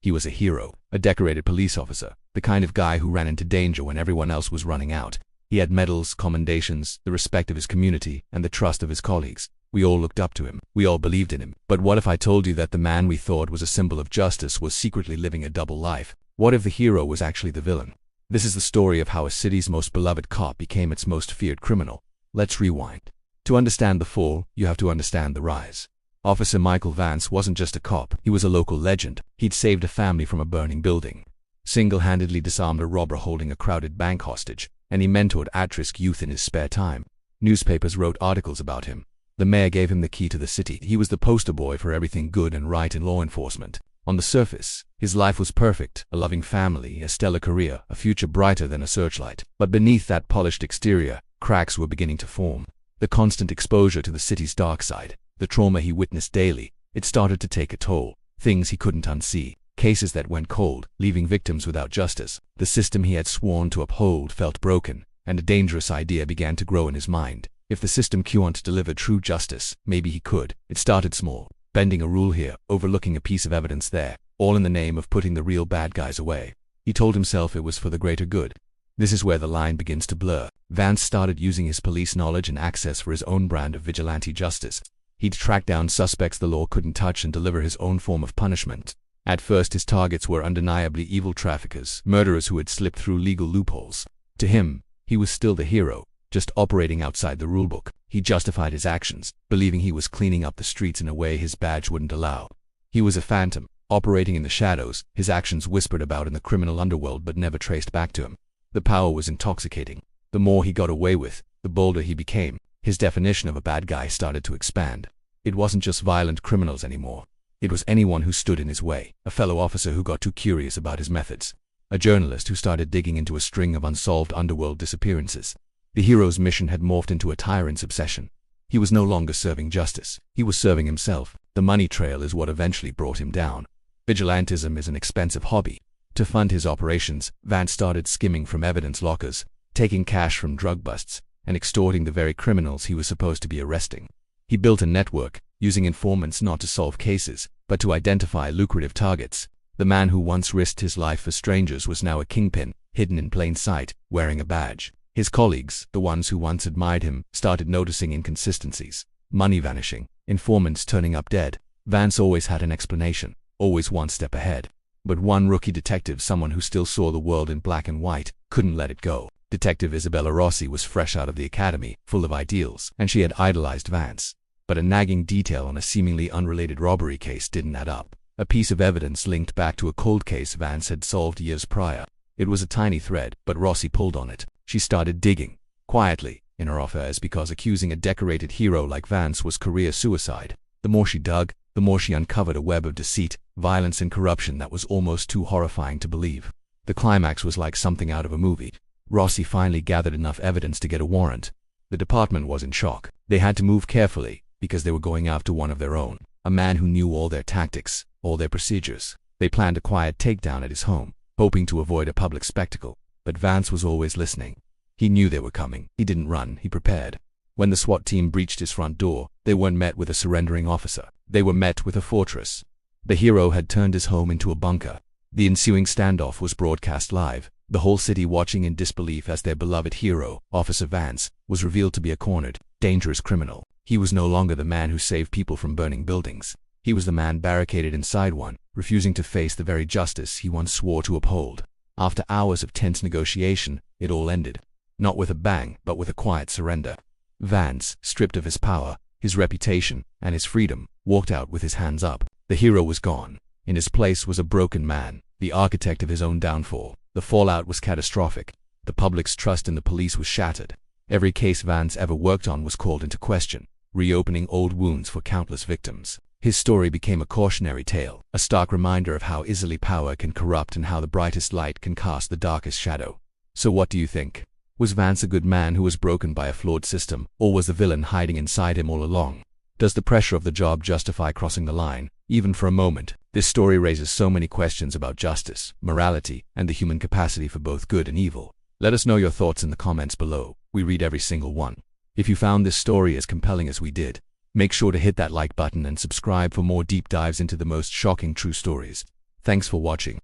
He was a hero, a decorated police officer, the kind of guy who ran into danger when everyone else was running out. He had medals, commendations, the respect of his community, and the trust of his colleagues. We all looked up to him. We all believed in him. But what if I told you that the man we thought was a symbol of justice was secretly living a double life? What if the hero was actually the villain? This is the story of how a city's most beloved cop became its most feared criminal. Let's rewind. To understand the fall, you have to understand the rise. Officer Michael Vance wasn't just a cop, he was a local legend. He'd saved a family from a burning building, single-handedly disarmed a robber holding a crowded bank hostage, and he mentored at-risk youth in his spare time. Newspapers wrote articles about him. The mayor gave him the key to the city. He was the poster boy for everything good and right in law enforcement. On the surface, his life was perfect, a loving family, a stellar career, a future brighter than a searchlight. But beneath that polished exterior, cracks were beginning to form. The constant exposure to the city's dark side, the trauma he witnessed daily, it started to take a toll. Things he couldn't unsee, cases that went cold, leaving victims without justice. The system he had sworn to uphold felt broken, and a dangerous idea began to grow in his mind. If the system couldn't deliver true justice, maybe he could. It started small, bending a rule here, overlooking a piece of evidence there, all in the name of putting the real bad guys away. He told himself it was for the greater good. This is where the line begins to blur. Vance started using his police knowledge and access for his own brand of vigilante justice. He'd track down suspects the law couldn't touch and deliver his own form of punishment. At first, his targets were undeniably evil traffickers, murderers who had slipped through legal loopholes. To him, he was still the hero, just operating outside the rulebook. He justified his actions, believing he was cleaning up the streets in a way his badge wouldn't allow. He was a phantom, operating in the shadows, his actions whispered about in the criminal underworld but never traced back to him. The power was intoxicating. The more he got away with, the bolder he became. His definition of a bad guy started to expand. It wasn't just violent criminals anymore. It was anyone who stood in his way, a fellow officer who got too curious about his methods, a journalist who started digging into a string of unsolved underworld disappearances. The hero's mission had morphed into a tyrant's obsession. He was no longer serving justice. He was serving himself. The money trail is what eventually brought him down. Vigilantism is an expensive hobby. To fund his operations, Vance started skimming from evidence lockers, taking cash from drug busts, and extorting the very criminals he was supposed to be arresting. He built a network, using informants not to solve cases, but to identify lucrative targets. The man who once risked his life for strangers was now a kingpin, hidden in plain sight, wearing a badge. His colleagues, the ones who once admired him, started noticing inconsistencies. Money vanishing, informants turning up dead. Vance always had an explanation, always one step ahead. But one rookie detective, someone who still saw the world in black and white, couldn't let it go. Detective Isabella Rossi was fresh out of the academy, full of ideals, and she had idolized Vance. But a nagging detail on a seemingly unrelated robbery case didn't add up. A piece of evidence linked back to a cold case Vance had solved years prior. It was a tiny thread, but Rossi pulled on it. She started digging, quietly, in her affairs because accusing a decorated hero like Vance was career suicide. The more she dug, the more she uncovered a web of deceit, violence and corruption that was almost too horrifying to believe. The climax was like something out of a movie. Rossi finally gathered enough evidence to get a warrant. The department was in shock. They had to move carefully, because they were going after one of their own, a man who knew all their tactics, all their procedures. They planned a quiet takedown at his home, hoping to avoid a public spectacle. But Vance was always listening. He knew they were coming. He didn't run, he prepared. When the SWAT team breached his front door, they weren't met with a surrendering officer. They were met with a fortress. The hero had turned his home into a bunker. The ensuing standoff was broadcast live, the whole city watching in disbelief as their beloved hero, Officer Vance, was revealed to be a cornered, dangerous criminal. He was no longer the man who saved people from burning buildings. He was the man barricaded inside one, refusing to face the very justice he once swore to uphold. After hours of tense negotiation, it all ended. Not with a bang, but with a quiet surrender. Vance, stripped of his power, his reputation, and his freedom, walked out with his hands up. The hero was gone. In his place was a broken man, the architect of his own downfall. The fallout was catastrophic. The public's trust in the police was shattered. Every case Vance ever worked on was called into question, reopening old wounds for countless victims. His story became a cautionary tale, a stark reminder of how easily power can corrupt and how the brightest light can cast the darkest shadow. So what do you think? Was Vance a good man who was broken by a flawed system, or was the villain hiding inside him all along? Does the pressure of the job justify crossing the line, even for a moment? This story raises so many questions about justice, morality, and the human capacity for both good and evil. Let us know your thoughts in the comments below. We read every single one. If you found this story as compelling as we did, make sure to hit that like button and subscribe for more deep dives into the most shocking true stories. Thanks for watching.